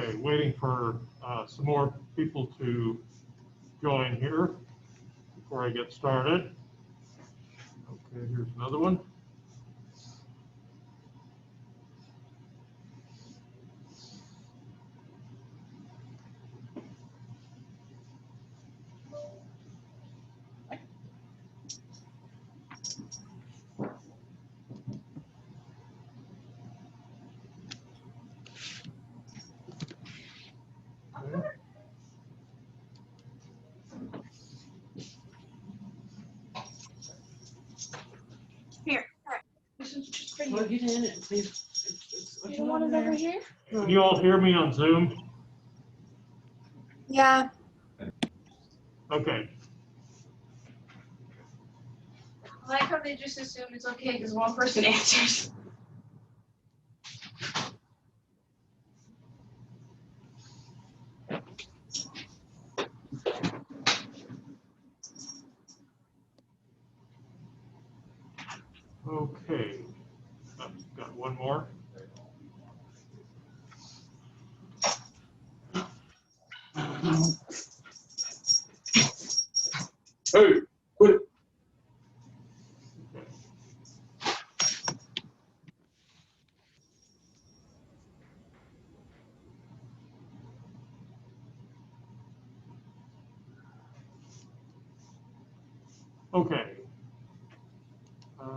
Okay, waiting for some more people to join here before I get started. Okay, here's another one. Here. This is just for you. Plug it in and see if You want it over here? Can you all hear me on Zoom? Yeah. Okay. I like how they just assume it's okay because one person answers. Okay. Oh, got one more. Hey, quit it. Okay. Let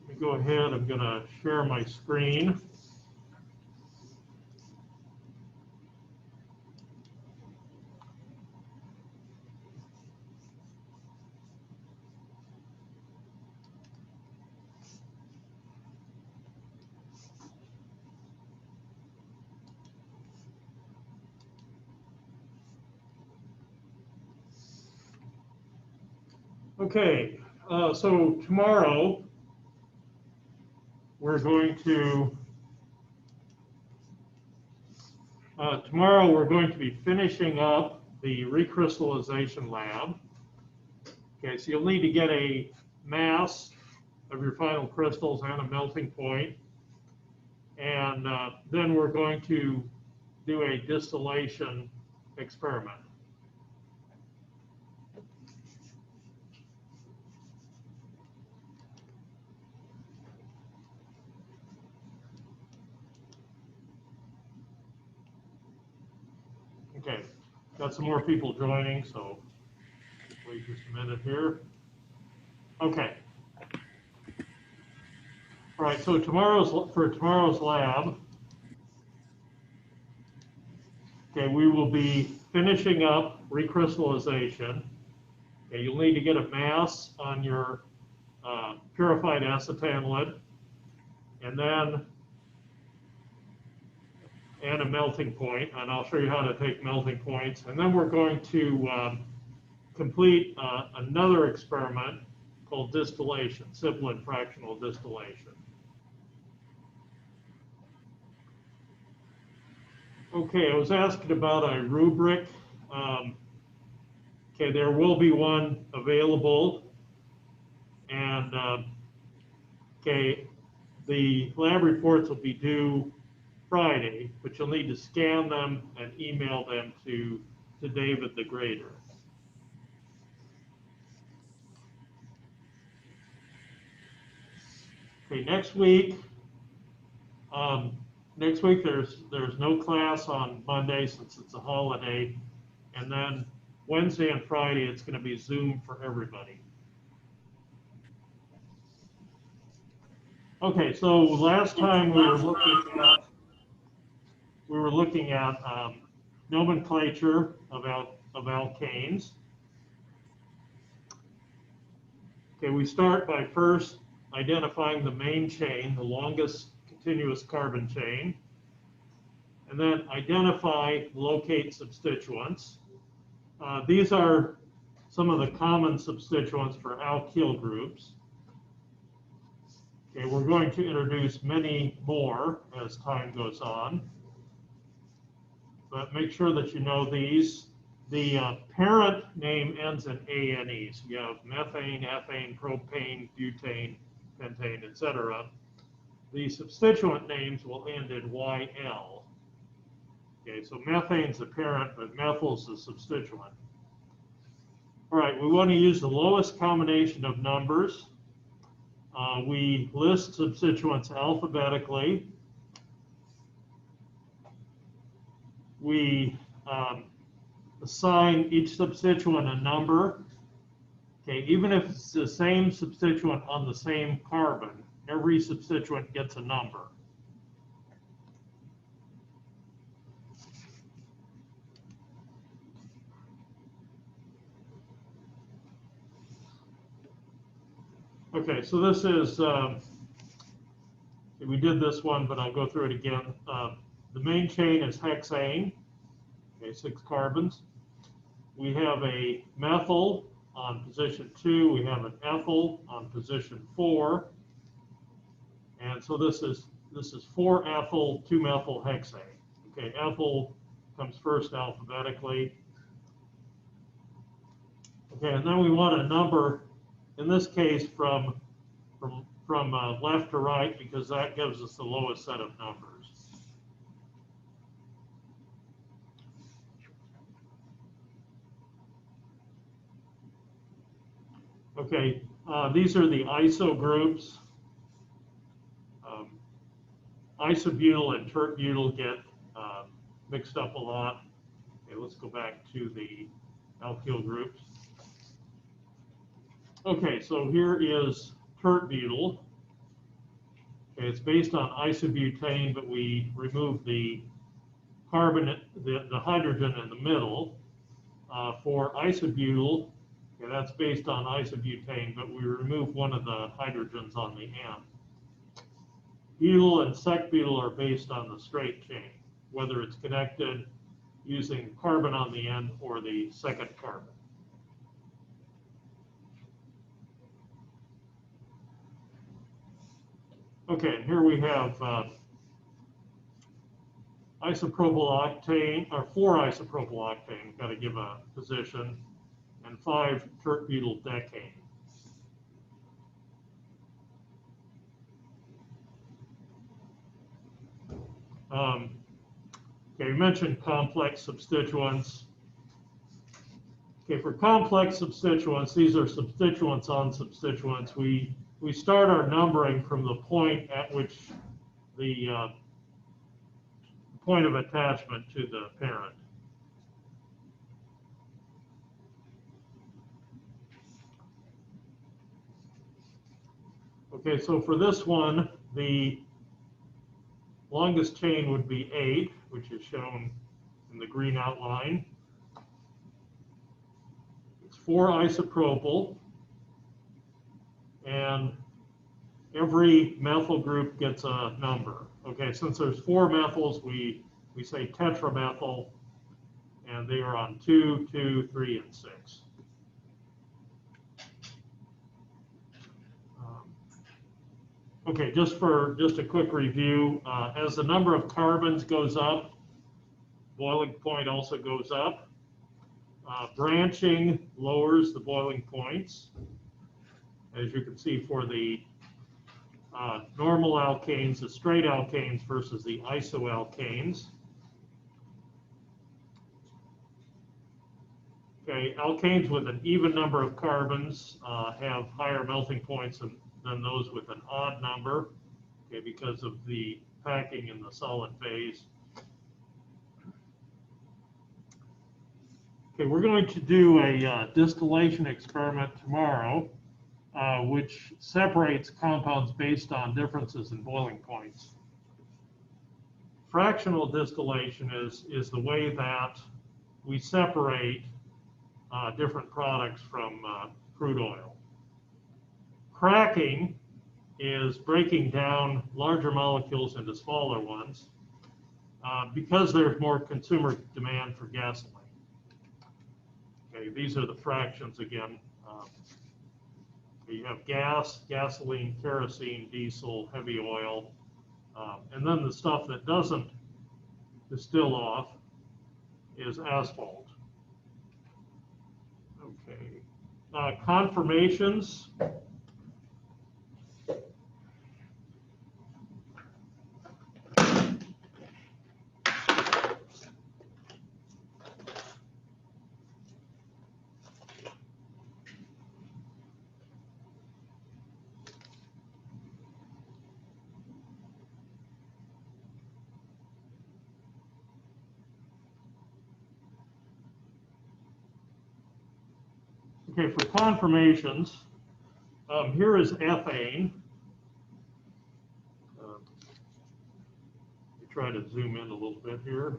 me go ahead. I'm going to share my screen. Okay, so tomorrow we're going to be finishing up the recrystallization lab. Okay, so you'll need to get a mass of your final crystals and a melting point, and then we're going to do a distillation experiment. Okay, got some more people joining, so wait just a minute here. Okay. All right, so for tomorrow's lab, okay, we will be finishing up recrystallization. Okay, you'll need to get a mass on your purified acetanilide, and a melting point, and I'll show you how to take melting points. And then we're going to complete another experiment called distillation, simple and fractional distillation. Okay, I was asking about a rubric. Okay, there will be one available, and okay, the lab reports will be due Friday, but you'll need to scan them and email them to David the grader. Okay, next week there's no class on Monday since it's a holiday, and then Wednesday and Friday it's going to be Zoom for everybody. Okay, so last time we were looking at nomenclature of alkanes. Okay, we start by first identifying the main chain, the longest continuous carbon chain, and then identify, locate substituents. These are some of the common substituents for alkyl groups. Okay, we're going to introduce many more as time goes on, but make sure that you know these. The parent name ends in ane, so you have methane, ethane, propane, butane, pentane, etc. The substituent names will end in YL. Okay, so methane's the parent, but methyl's the substituent. All right, we want to use the lowest combination of numbers. We list substituents alphabetically. We assign each substituent a number. Okay, even if it's the same substituent on the same carbon, every substituent gets a number. Okay, so this is, we did this one, but I'll go through it again. The main chain is hexane, okay, 6 carbons. We have a methyl on position 2. We have an ethyl on position 4. And so this is 4 ethyl, 2 methyl hexane. Okay, ethyl comes first alphabetically. Okay, and then we want a number, in this case from left to right, because that gives us the lowest set of numbers. Okay, these are the iso groups. Isobutyl and tert-butyl get mixed up a lot. Okay, let's go back to the alkyl groups. Okay, so here is tert-butyl. Okay, it's based on isobutane, but we remove the carbon, the hydrogen in the middle. For isobutyl, okay, that's based on isobutane, but we remove one of the hydrogens on the end. Butyl and sec-butyl are based on the straight chain, whether it's connected using carbon on the end or the second carbon. Okay, and here we have isopropyl octane, or 4 isopropyl octane, got to give a position, and 5 tert-butyl decane. Okay, we mentioned complex substituents. Okay, for complex substituents, these are substituents on substituents. We start our numbering from the point at which the point of attachment to the parent. Okay, so for this one, the longest chain would be 8, which is shown in the green outline. It's 4 isopropyl, and every methyl group gets a number. Okay, since there's 4 methyls, we say tetramethyl, and they are on 2, 2, 3, and 6. Okay, just a quick review. As the number of carbons goes up, boiling point also goes up. Branching lowers the boiling points, as you can see for the normal alkanes, the straight alkanes versus the isoalkanes. Okay, alkanes with an even number of carbons have higher melting points than those with an odd number, okay, because of the packing in the solid phase. Okay, we're going to do a distillation experiment tomorrow, which separates compounds based on differences in boiling points. Fractional distillation is the way that we separate different products from crude oil. Cracking is breaking down larger molecules into smaller ones because there's more consumer demand for gasoline. Okay, these are the fractions again. You have gas, gasoline, kerosene, diesel, heavy oil, and then the stuff that doesn't distill off is asphalt. Okay, conformations. Okay, for conformations, here is ethane. Try to zoom in a little bit here.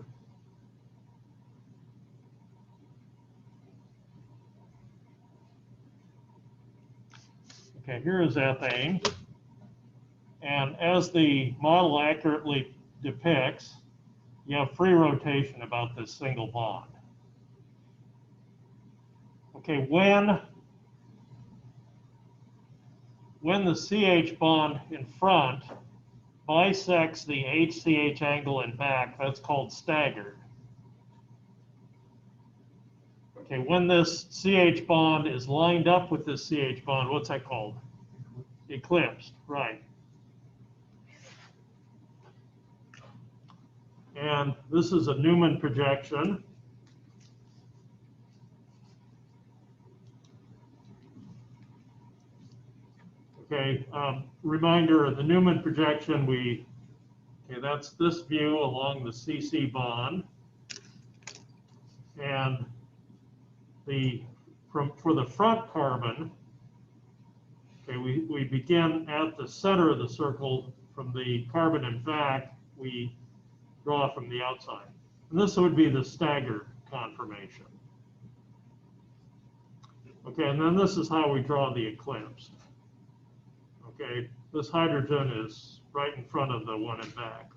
Okay, here is ethane. And as the model accurately depicts, you have free rotation about this single bond. Okay, when the CH bond in front bisects the HCH angle in back, that's called staggered. Okay, when this CH bond is lined up with this CH bond, what's that called? Eclipsed, right. And this is a Newman projection. Okay, reminder of the Newman projection, that's this view along the CC bond. And for the front carbon, okay, we begin at the center of the circle. From the carbon in back, we draw from the outside. And this would be the staggered conformation. Okay, and then this is how we draw the eclipse. Okay, this hydrogen is right in front of the one in back.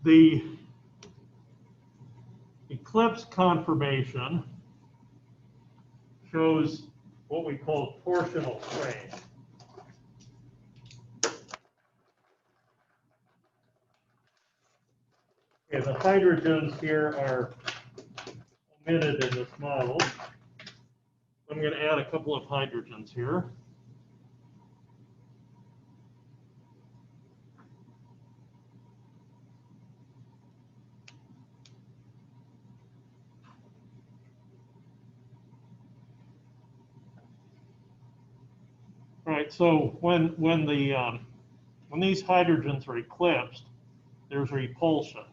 The eclipse conformation shows what we call torsional strain. Okay, the hydrogens here are omitted in this model. I'm going to add a couple of hydrogens here. All right, so when these hydrogens are eclipsed, there's repulsion,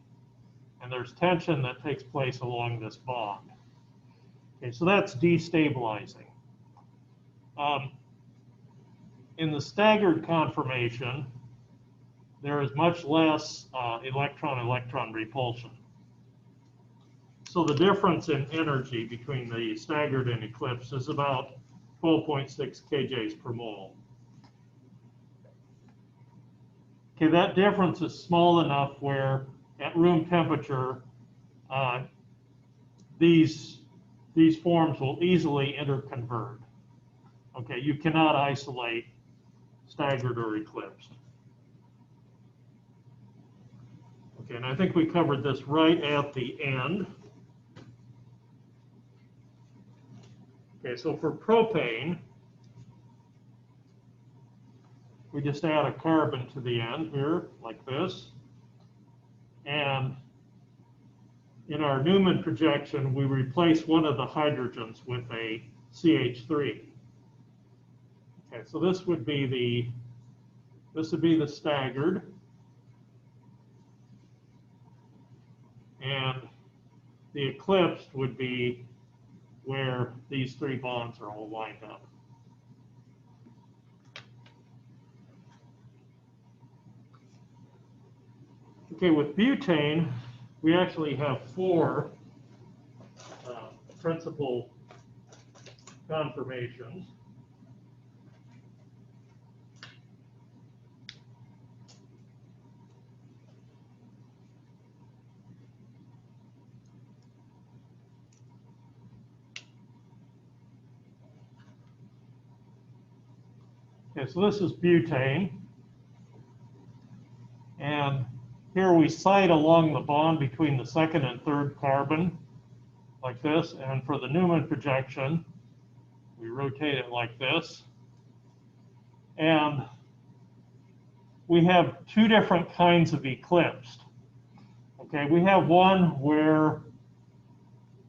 and there's tension that takes place along this bond. Okay, so that's destabilizing. In the staggered conformation, there is much less electron-electron repulsion. So the difference in energy between the staggered and eclipsed is about 12.6 kJs per mole. Okay, that difference is small enough where at room temperature, these forms will easily interconvert. Okay, you cannot isolate staggered or eclipsed. Okay, and I think we covered this right at the end. Okay, so for propane, we just add a carbon to the end here, like this. And in our Newman projection, we replace one of the hydrogens with a CH3. Okay, so this would be the staggered. And the eclipsed would be where these three bonds are all lined up. Okay, with butane, we actually have four principal conformations. Okay, so this is butane. And here we sight along the bond between the second and third carbon, like this. And for the Newman projection, we rotate it like this. And we have two different kinds of eclipsed. Okay, we have one where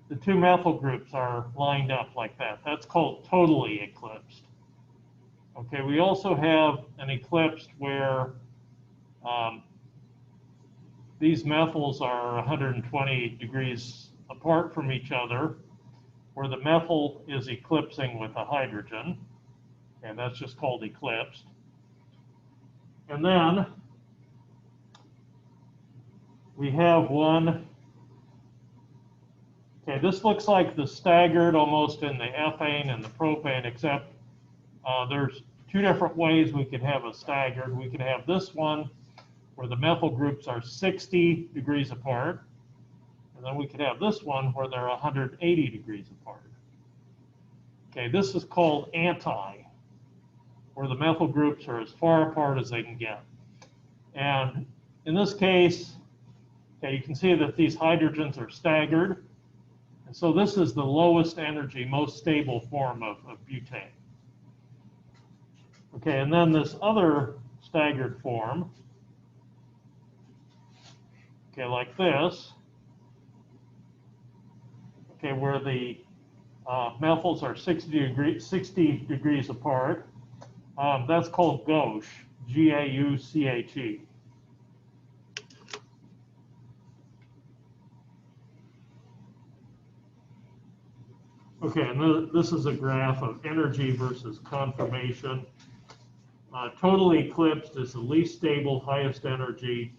the two methyl groups are lined up like that. That's called totally eclipsed. Okay, we also have an eclipsed where these methyls are 120 degrees apart from each other, where the methyl is eclipsing with a hydrogen, and that's just called eclipsed. And then we have one. Okay, this looks like the staggered almost in the ethane and the propane, except there's two different ways we could have a staggered. We could have this one where the methyl groups are 60 degrees apart, and then we could have this one where they're 180 degrees apart. Okay, this is called anti, where the methyl groups are as far apart as they can get. And in this case, okay, you can see that these hydrogens are staggered. And so this is the lowest energy, most stable form of butane. Okay, and then this other staggered form, okay, like this, okay, where the methyls are 60 degrees apart, that's called gauche, G-A-U-C-H-E. Okay, and this is a graph of energy versus conformation. Totally eclipsed is the least stable, highest energy.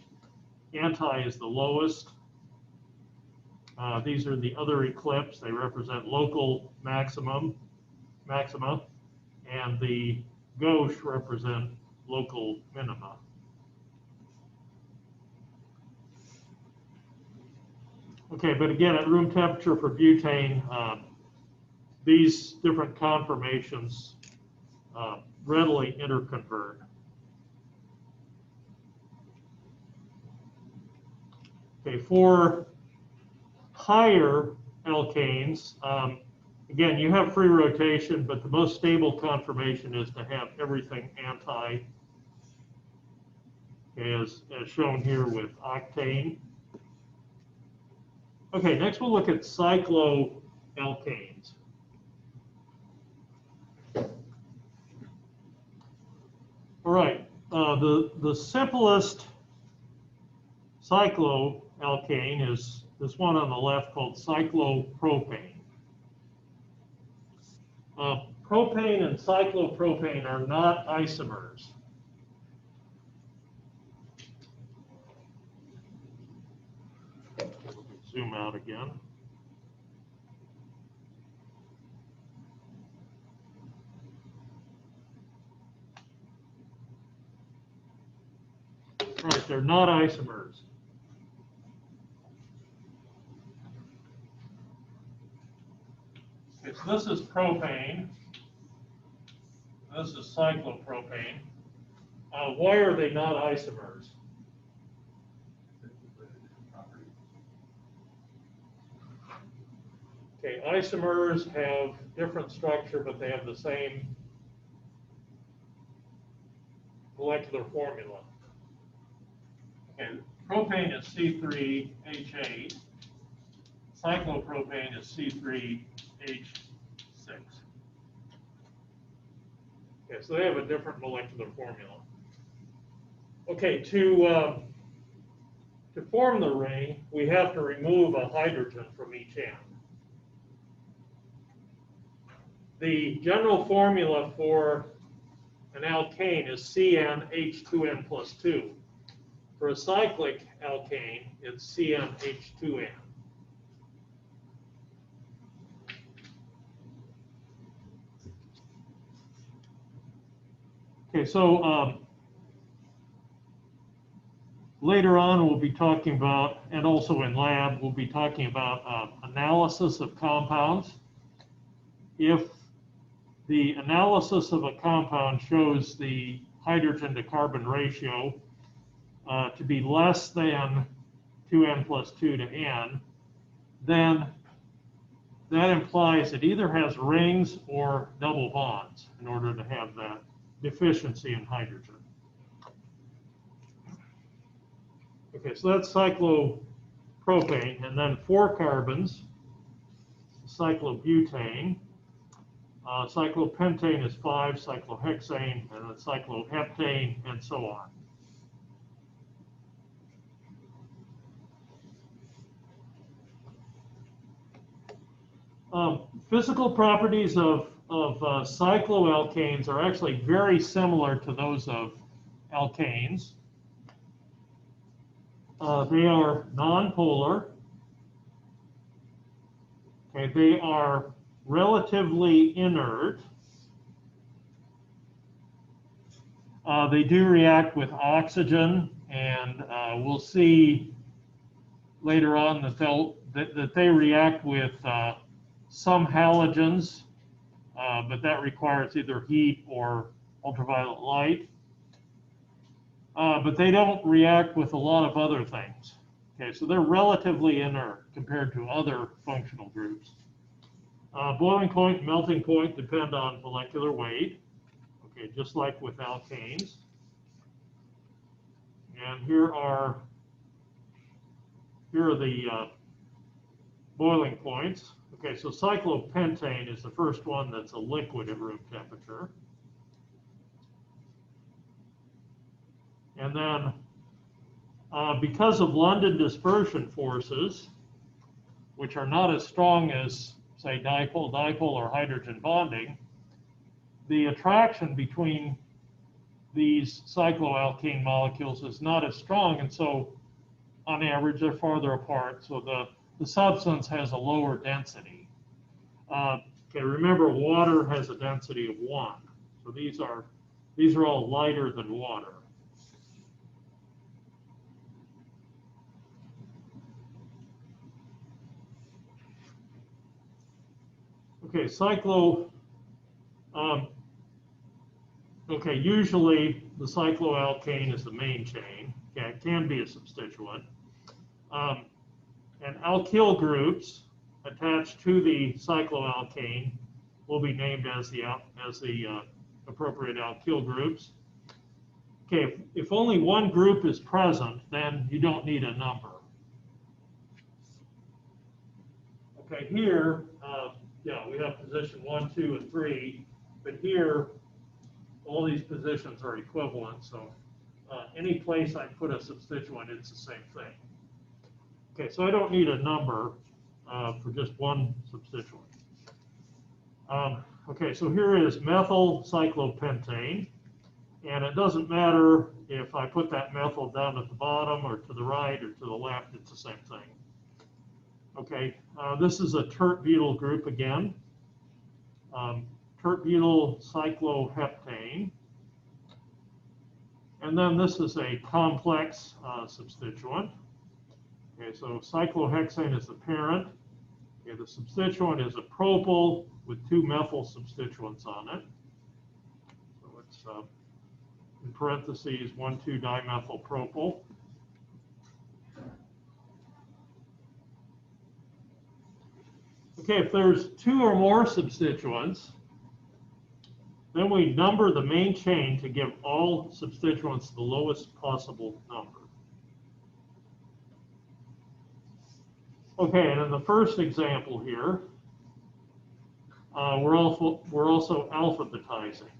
Anti is the lowest. These are the other eclipsed. They represent local maxima, and the gauche represent local minima. Okay, but again, at room temperature for butane, these different conformations readily interconvert. Okay, for higher alkanes, again, you have free rotation, but the most stable conformation is to have everything anti, as shown here with octane. Okay, next we'll look at cycloalkanes. All right, the simplest cycloalkane is this one on the left called cyclopropane. Propane and cyclopropane are not isomers. Zoom out again. Right, they're not isomers. Okay, so this is propane. This is cyclopropane. Why are they not isomers? Okay, isomers have different structure, but they have the same molecular formula. Okay, propane is C3H8. Cyclopropane is C3H6. Okay, so they have a different molecular formula. Okay, to form the ring, we have to remove a hydrogen from each end. The general formula for an alkane is CnH2n plus 2. For a cyclic alkane, it's CnH2n. Okay, so later on we'll be talking about, and also in lab, we'll be talking about analysis of compounds. If the analysis of a compound shows the hydrogen to carbon ratio to be less than 2n plus 2 to n, then that implies it either has rings or double bonds in order to have that deficiency in hydrogen. Okay, so that's cyclopropane, and then 4 carbons, cyclobutane. Cyclopentane is 5, cyclohexane, and then cycloheptane, and so on. Physical properties of cycloalkanes are actually very similar to those of alkanes. They are nonpolar. Okay, they are relatively inert. They do react with oxygen, and we'll see later on that they react with some halogens, but that requires either heat or ultraviolet light. But they don't react with a lot of other things. Okay, so they're relatively inert compared to other functional groups. Boiling point and melting point depend on molecular weight. Okay, just like with alkanes. And here are the boiling points. Okay, so cyclopentane is the first one that's a liquid at room temperature. And then because of London dispersion forces, which are not as strong as, say, dipole-dipole or hydrogen bonding, the attraction between these cycloalkane molecules is not as strong, and so on average they're farther apart, so the substance has a lower density. Okay, remember water has a density of 1, so these are all lighter than water. Okay, usually the cycloalkane is the main chain. Okay, it can be a substituent. And alkyl groups attached to the cycloalkane will be named as the appropriate alkyl groups. Okay, if only one group is present, then you don't need a number. Okay, here, yeah, we have position 1, 2, and 3, but here, all these positions are equivalent, so any place I put a substituent, it's the same thing. Okay, so I don't need a number for just one substituent. Okay, so here is methyl cyclopentane, and it doesn't matter if I put that methyl down at the bottom or to the right or to the left, it's the same thing. Okay, this is a tert-butyl group again. Tert-butyl cycloheptane. And then this is a complex substituent. Okay, so cyclohexane is the parent. Okay, the substituent is a propyl with 2 methyl substituents on it. So it's in parentheses 1,2-dimethyl propyl. Okay, if there's 2 or more substituents, then we number the main chain to give all substituents the lowest possible number. Okay, and in the first example here, we're also alphabetizing.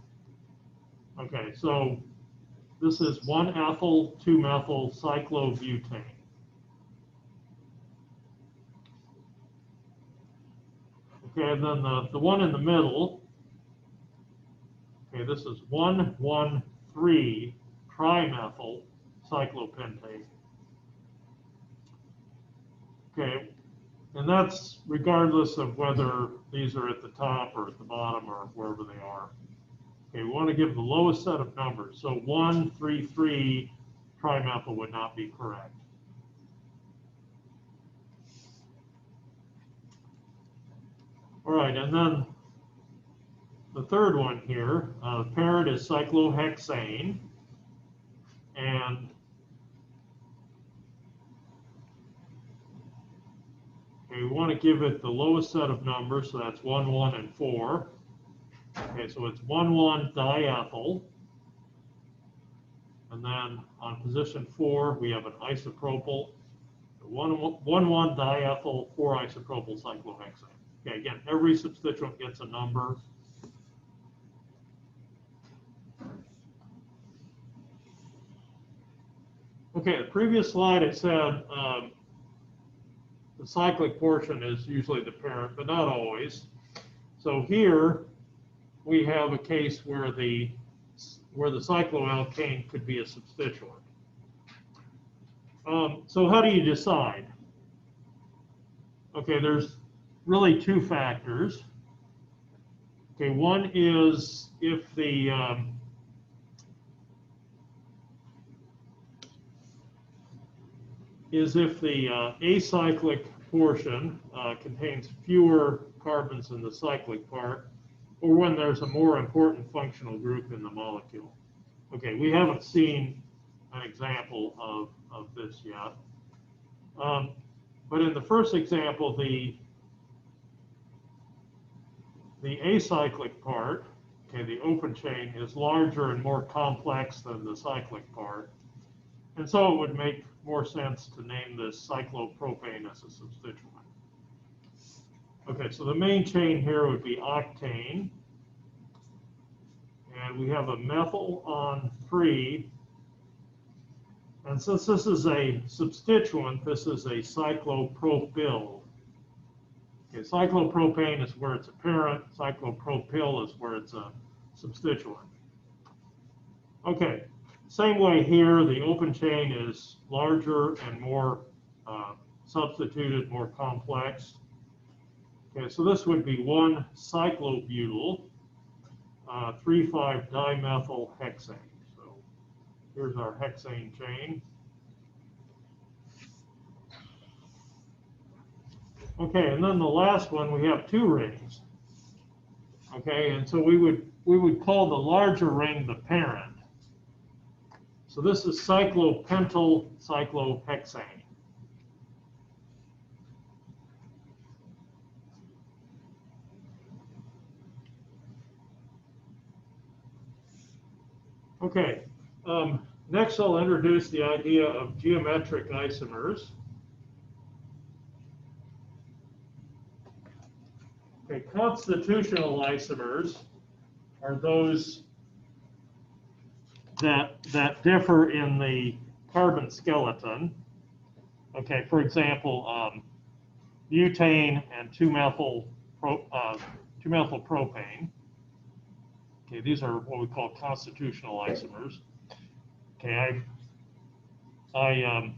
Okay, so this is 1-ethyl, 2-methyl cyclobutane. Okay, and then the one in the middle, okay, this is 1,1,3-trimethyl cyclopentane. Okay, and that's regardless of whether these are at the top or at the bottom or wherever they are. Okay, we want to give the lowest set of numbers. So 1,3,3-trimethyl would not be correct. All right, and then the third one here, the parent is cyclohexane, and okay, we want to give it the lowest set of numbers, so that's 1, 1, and 4. Okay, so it's 1,1-diethyl, and then on position 4 we have an isopropyl, 1,1-diethyl 4-isopropyl cyclohexane. Okay, again, every substituent gets a number. Okay, the previous slide it said the the cyclic portion is usually the parent, but not always. So here we have a case where the cycloalkane could be a substituent. So how do you decide? Okay, there's really two factors. Okay, one is if the acyclic portion contains fewer carbons than the cyclic part, or when there's a more important functional group in the molecule. Okay, we haven't seen an example of this yet. But in the first example, the acyclic part, okay, the open chain, is larger and more complex than the cyclic part. And so it would make more sense to name this cyclopropane as a substituent. Okay, so the main chain here would be octane. And we have a methyl on 3. And since this is a substituent, this is a cyclopropyl. Okay, cyclopropane is where it's a parent, cyclopropyl is where it's a substituent. Okay, same way here, the open chain is larger and more substituted, more complex. Okay, so this would be 1-cyclobutyl, 3,5-dimethylhexane. So here's our hexane chain. Okay, and then the last one, we have 2 rings. Okay, and so we would call the larger ring the parent. So this is cyclopentyl cyclohexane. Okay, next I'll introduce the idea of geometric isomers. Okay, constitutional isomers are those that differ in the carbon skeleton. Okay, for example, butane and 2-methylpropane. Okay, these are what we call constitutional isomers. Okay, I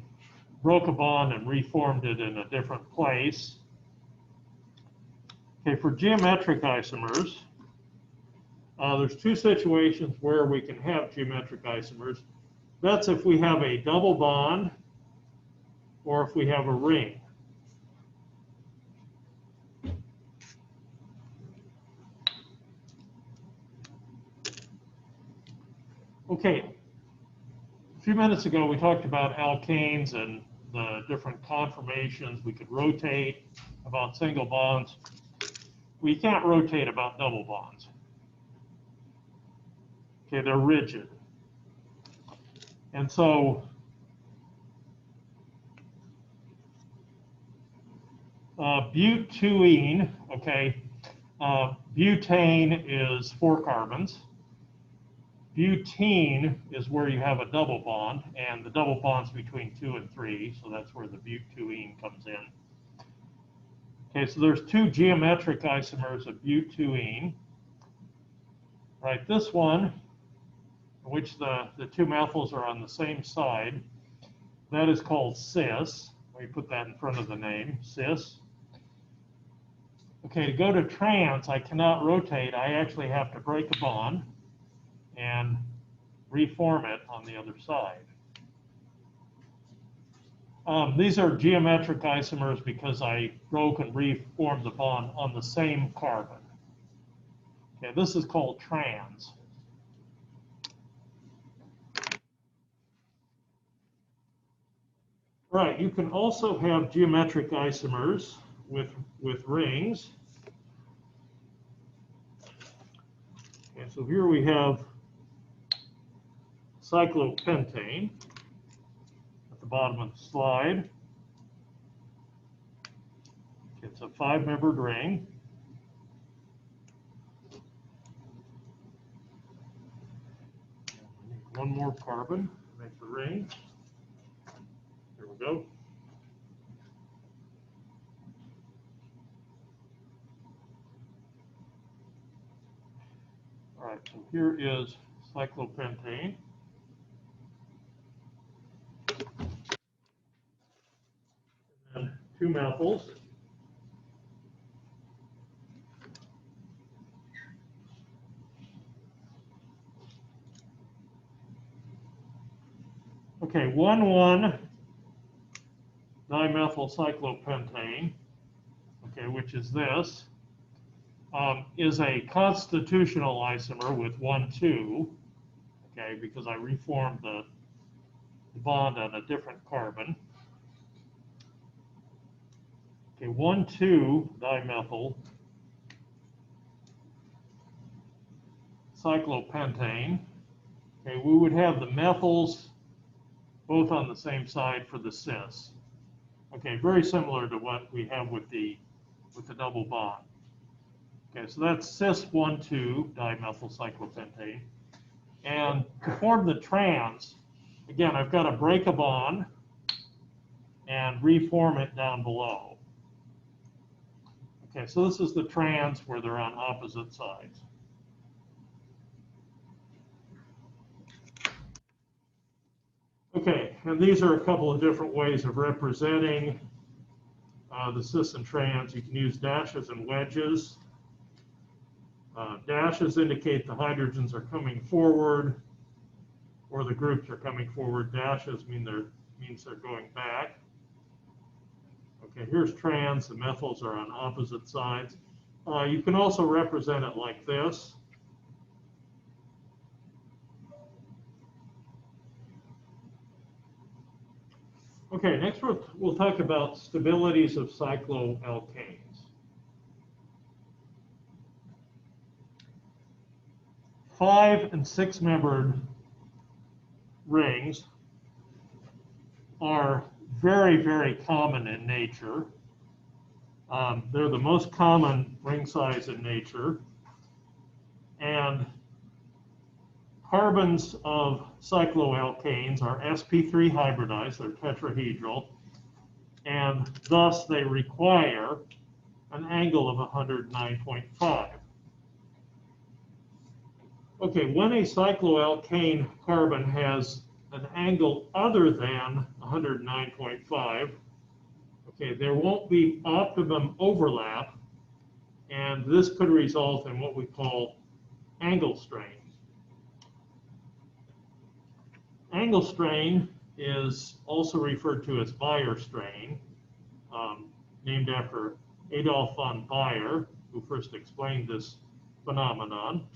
broke a bond and reformed it in a different place. Okay, for geometric isomers, there's 2 situations where we can have geometric isomers. That's if we have a double bond or if we have a ring. Okay, a few minutes ago we talked about alkanes and the different conformations. We could rotate about single bonds. We can't rotate about double bonds. Okay, they're rigid. And so butene, okay, butane is 4 carbons. Butene is where you have a double bond, and the double bond's between 2 and 3, so that's where the butene comes in. Okay, so there's 2 geometric isomers of butene. Right, this one, in which the 2 methyls are on the same side, that is called cis. Let me put that in front of the name, cis. Okay, to go to trans, I cannot rotate. I actually have to break a bond and reform it on the other side. These are geometric isomers because I broke and reformed the bond on the same carbon. Okay, this is called trans. Right, you can also have geometric isomers with rings. Okay, so here we have cyclopentane at the bottom of the slide. It's a 5-membered ring. I need 1 more carbon to make the ring. There we go. right, so here is cyclopentane. And 2 methyls. Okay, 1,1-dimethyl-cyclopentane, okay, which is this, is a constitutional isomer with 1,2, okay, because I reformed the bond on a different carbon. Okay, 1,2-dimethyl-cyclopentane. Okay, we would have the methyls both on the same side for the cis. Okay, very similar to what we have with the double bond. Okay, so that's cis 1,2-dimethylcyclopentane. And to form the trans, again, I've got to break a bond and reform it down below. Okay, so this is the trans where they're on opposite sides. Okay, and these are a couple of different ways of representing the cis and trans. You can use dashes and wedges. Dashes indicate the hydrogens are coming forward, or the groups are coming forward. Dashes means they're going back. Okay, here's trans. The methyls are on opposite sides. You can also represent it like this. Okay, next we'll talk about stabilities of cycloalkanes. 5- and 6-membered rings are very, very common in nature. They're the most common ring size in nature. And carbons of cycloalkanes are sp3 hybridized, they're tetrahedral, and thus they require an angle of 109.5. Okay, when a cycloalkane carbon has an angle other than 109.5, okay, there won't be optimum overlap, and this could result in what we call angle strain. Angle strain is also referred to as Bayer strain, named after Adolf von Bayer, who first explained this phenomenon.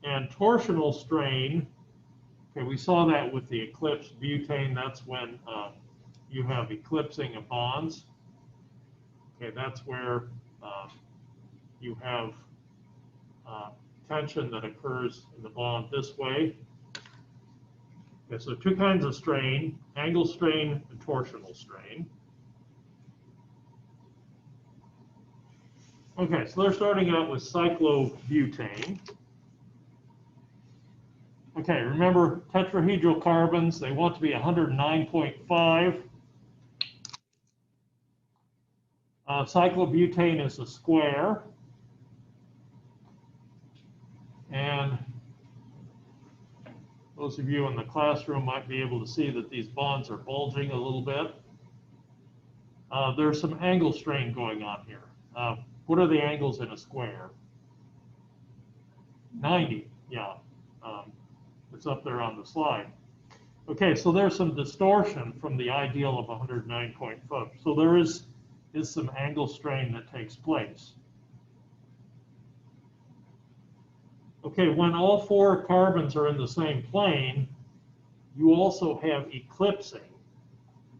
And torsional strain, okay, we saw that with the eclipsed butane. That's when you have eclipsing of bonds. Okay, that's where you have tension that occurs in the bond this way. Okay, so 2 kinds of strain, angle strain and torsional strain. Okay, so they're starting out with cyclobutane. Okay, remember tetrahedral carbons, they want to be 109.5. Cyclobutane is a square. And those of you in the classroom might be able to see that these bonds are bulging a little bit. There's some angle strain going on here. What are the angles in a square? 90, yeah. It's up there on the slide. Okay, so there's some distortion from the ideal of 109.5. So there is some angle strain that takes place. Okay, when all 4 carbons are in the same plane, you also have eclipsing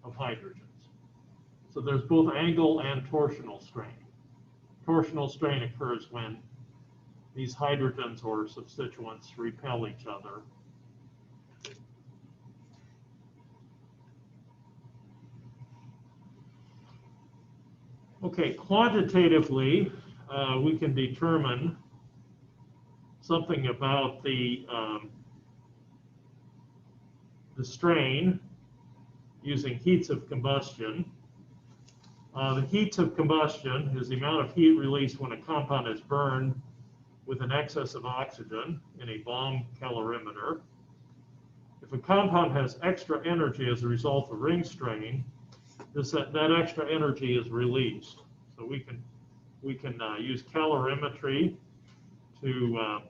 of hydrogens. So there's both angle and torsional strain. Torsional strain occurs when these hydrogens or substituents repel each other. Okay, quantitatively, we can determine something about the strain using heats of combustion. The heats of combustion is the amount of heat released when a compound is burned with an excess of oxygen in a bomb calorimeter. If a compound has extra energy as a result of ring strain, that extra energy is released. So we can use calorimetry to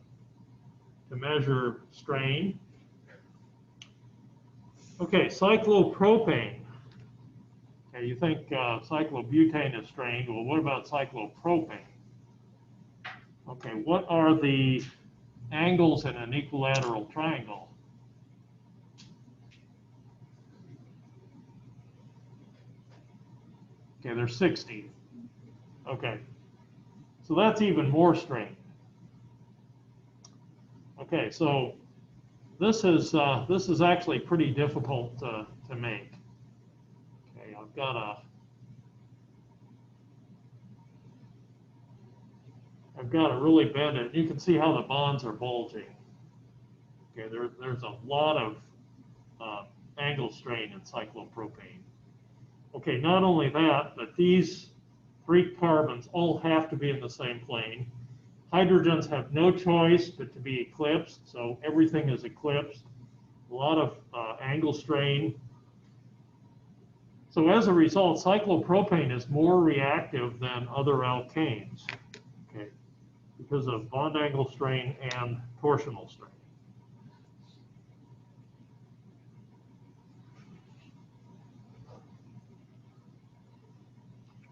measure strain. Okay, cyclopropane. Okay, you think cyclobutane is strained. Well, what about cyclopropane? Okay, what are the angles in an equilateral triangle? Okay, they're 60. Okay, so that's even more strained. Okay, so this is actually pretty difficult to make. Okay, I've got to really bend it. You can see how the bonds are bulging. Okay, there's a lot of angle strain in cyclopropane. Okay, not only that, but these 3 carbons all have to be in the same plane. Hydrogens have no choice but to be eclipsed, so everything is eclipsed. A lot of angle strain. So as a result, cyclopropane is more reactive than other alkanes, okay, because of bond angle strain and torsional strain.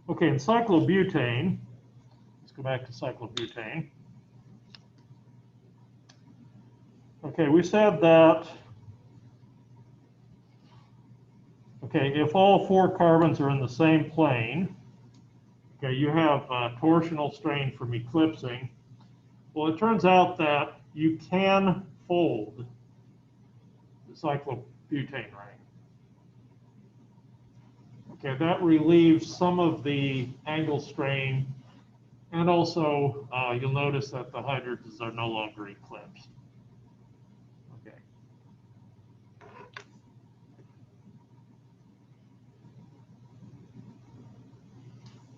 Okay, in cyclobutane, let's go back to cyclobutane. Okay, we said that, okay, if all 4 carbons are in the same plane, okay, you have torsional strain from eclipsing. Well, it turns out that you can fold the cyclobutane ring. Okay, that relieves some of the angle strain, and also you'll notice that the hydrogens are no longer eclipsed. Okay.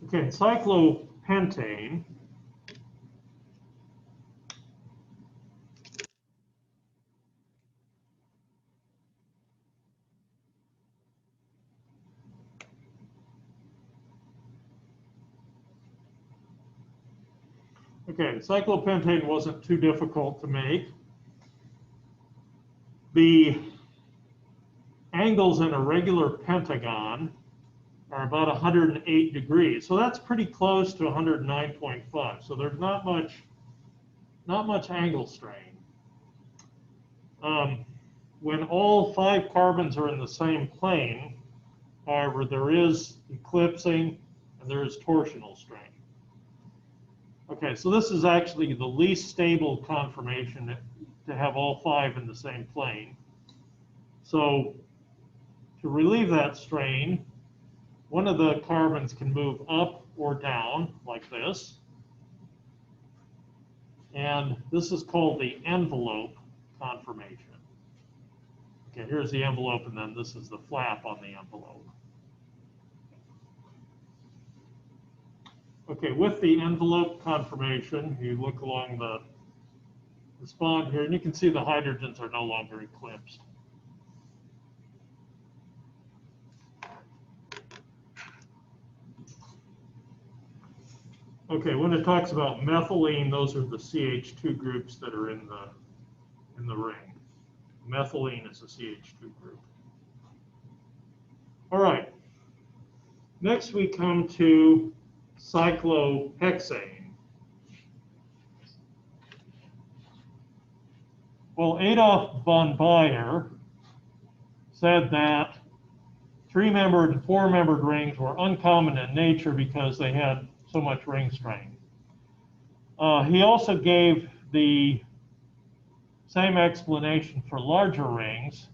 Okay, cyclopentane. Okay, cyclopentane wasn't too difficult to make. The angles in a regular pentagon are about 108 degrees, so that's pretty close to 109.5. So there's not much angle strain. When all 5 carbons are in the same plane, however, there is eclipsing and there is torsional strain. Okay, so this is actually the least stable conformation to have all 5 in the same plane. So to relieve that strain, one of the carbons can move up or down like this. And this is called the envelope conformation. Okay, here's the envelope, and then this is the flap on the envelope. Okay, with the envelope conformation, you look along this bond here, and you can see the hydrogens are no longer eclipsed. Okay, when it talks about methylene, those are the CH2 groups that are in the ring. Methylene is a CH2 group. All right. Next we come to cyclohexane. Well, Adolf von Baeyer said that 3-membered and 4-membered rings were uncommon in nature because they had so much ring strain. He also gave the same explanation for larger rings.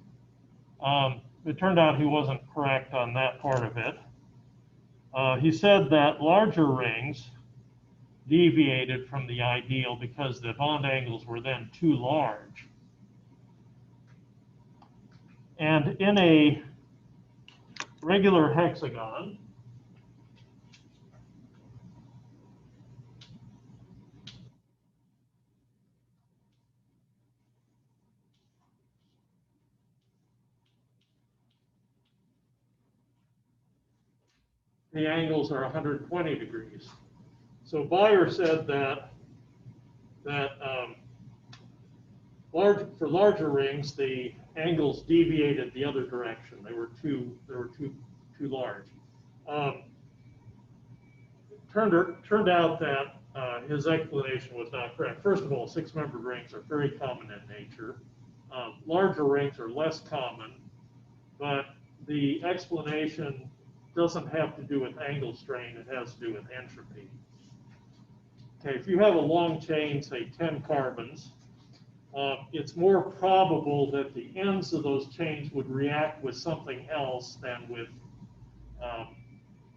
It turned out he wasn't correct on that part of it. He said that larger rings deviated from the ideal because the bond angles were then too large. And in a regular hexagon, the angles are 120 degrees. So Bayer said that for larger rings, the angles deviated the other direction. They were too large. Turned out that his explanation was not correct. First of all, six-membered rings are very common in nature. Larger rings are less common, but the explanation doesn't have to do with angle strain, it has to do with entropy. Okay, if you have a long chain, say 10 carbons, it's more probable that the ends of those chains would react with something else than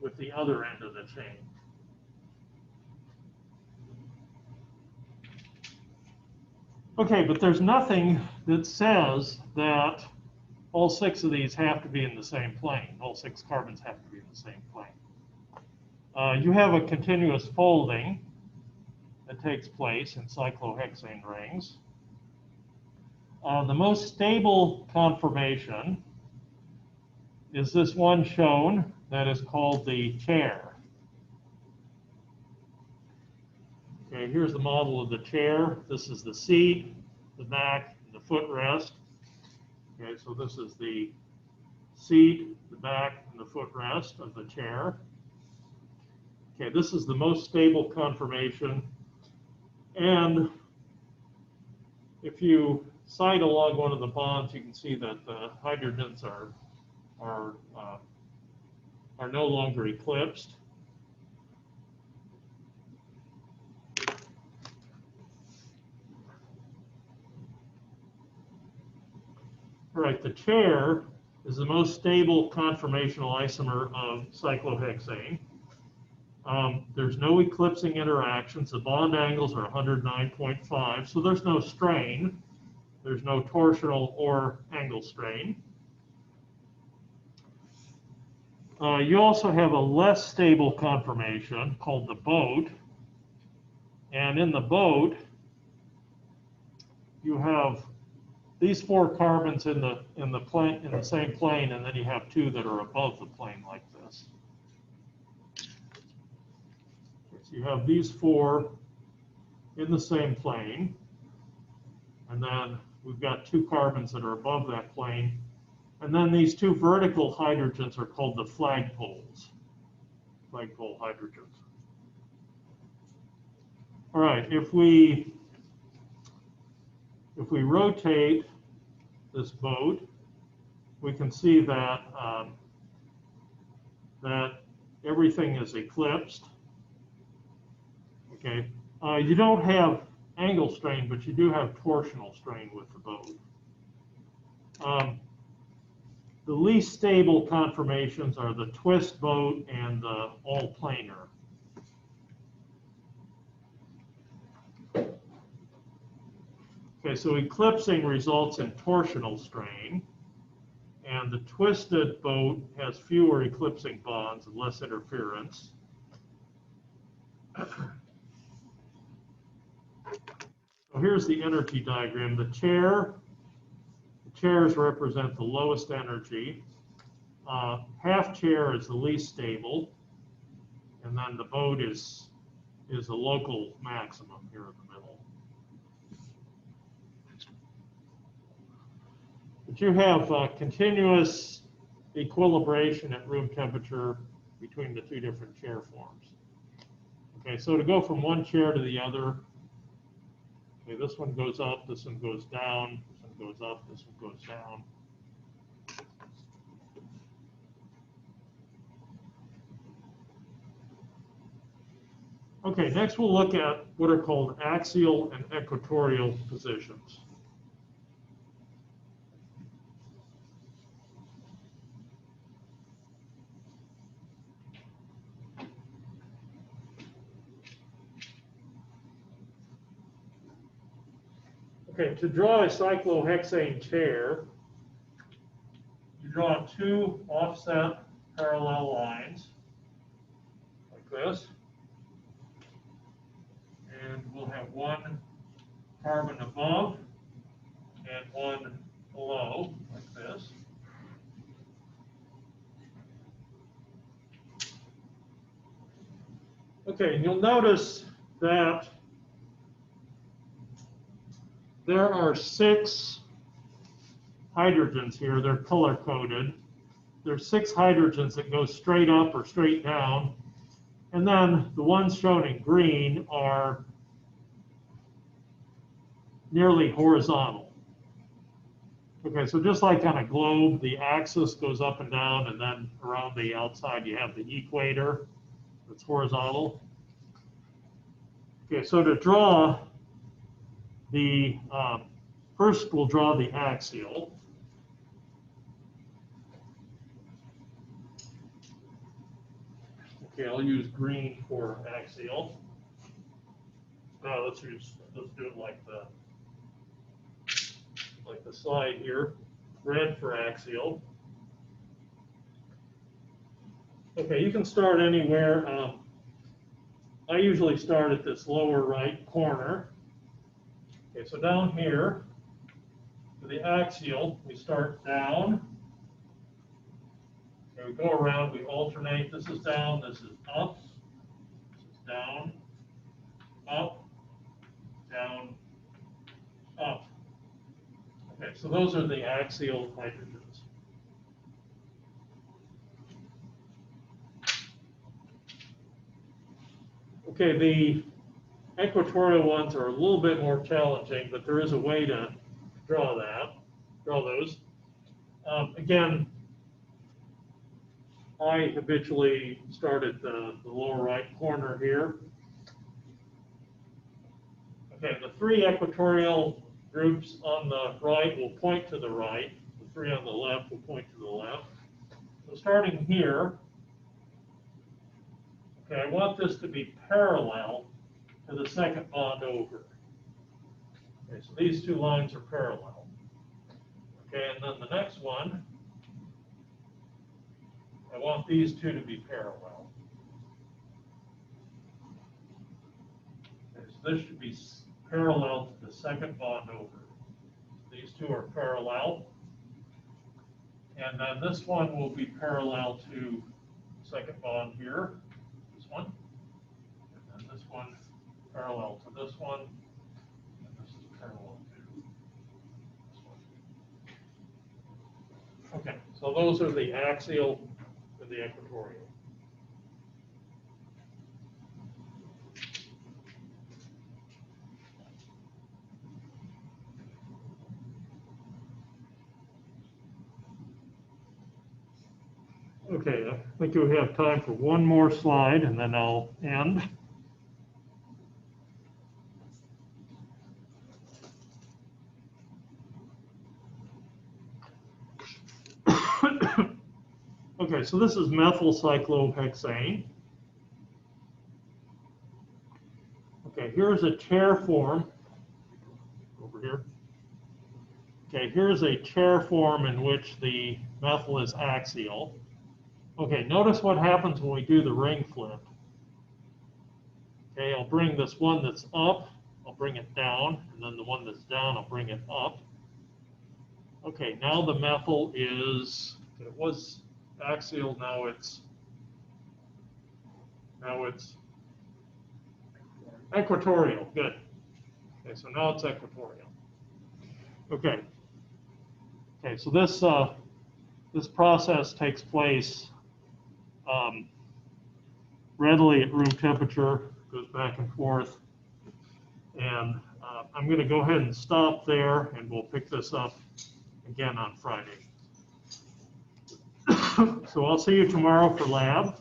with the other end of the chain. Okay, but there's nothing that says that all six of these have to be in the same plane. All six carbons have to be in the same plane. You have a continuous folding that takes place in cyclohexane rings. The most stable conformation is this one shown that is called the chair. Okay, here's the model of the chair. This is the seat, the back, and the footrest. Okay, so this is the seat, the back, and the footrest of the chair. Okay, this is the most stable conformation. And if you sight along one of the bonds, you can see that the hydrogens are no longer eclipsed. All right, the chair is the most stable conformational isomer of cyclohexane. There's no eclipsing interactions. The bond angles are 109.5, so there's no strain. There's no torsional or angle strain. You also have a less stable conformation called the boat. And in the boat, you have these four carbons in the same plane, and then you have two that are above the plane like this. So you have these four in the same plane, and then we've got two carbons that are above that plane, and then these two vertical hydrogens are called the flagpoles, flagpole hydrogens. All right, if we rotate this boat, we can see that that everything is eclipsed. Okay, you don't have angle strain, but you do have torsional strain with the boat. The least stable conformations are the twist boat and the all planar. Okay, so eclipsing results in torsional strain, and the twisted boat has fewer eclipsing bonds and less interference. So here's the energy diagram. The chairs represent the lowest energy. Half chair is the least stable, and then the boat is a local maximum here in the middle. But you have continuous equilibration at room temperature between the two different chair forms. Okay, so to go from one chair to the other, okay, this one goes up, this one goes down, this one goes up, this one goes down. Okay, next we'll look at what are called axial and equatorial positions. Okay, to draw a cyclohexane chair, you draw two offset parallel lines like this. And we'll have one carbon above and one below, like this. Okay, and you'll notice that there are 6 hydrogens here. They're color-coded. There's 6 hydrogens that go straight up or straight down. And then the ones shown in green are nearly horizontal. Okay, so just like on a globe, the axis goes up and down, and then around the outside you have the equator that's horizontal. Okay, so to draw the, first we'll draw the axial. Okay, I'll use green for axial. Now let's do it like the slide here. Red for axial. Okay, you can start anywhere. I usually start at this lower right corner. Okay, so down here for the axial, we start down. Okay, we go around, we alternate. This is down, this is up, this is down, up, down, up. Okay, so those are the axial hydrogens. Okay, the equatorial ones are a little bit more challenging, but there is a way to draw those. Again, I habitually start at the lower right corner here. Okay, the 3 equatorial groups on the right will point to the right. The 3 on the left will point to the left. So starting here, okay, I want this to be parallel to the second bond over. Okay, so these 2 lines are parallel. Okay, and then the next one, I want these 2 to be parallel. Okay, so this should be parallel to the second bond over. These 2 are parallel. And then this one will be parallel to the second bond here, this one. And then this one parallel to this one. And this is parallel to this one. Okay, so those are the axial and the equatorial. Okay, I think we have time for one more slide and then I'll end. Okay, so this is methyl cyclohexane. Okay, here's a chair form over here. Okay, here's a chair form in which the methyl is axial. Okay, notice what happens when we do the ring flip. Okay, I'll bring this one that's up, I'll bring it down, and then the one that's down, I'll bring it up. Okay, now the methyl is, it was axial, now it's equatorial, good. Okay, so now it's equatorial. Okay, so this process takes place readily at room temperature, goes back and forth. And I'm going to go ahead and stop there, and we'll pick this up again on Friday. So I'll see you tomorrow for lab.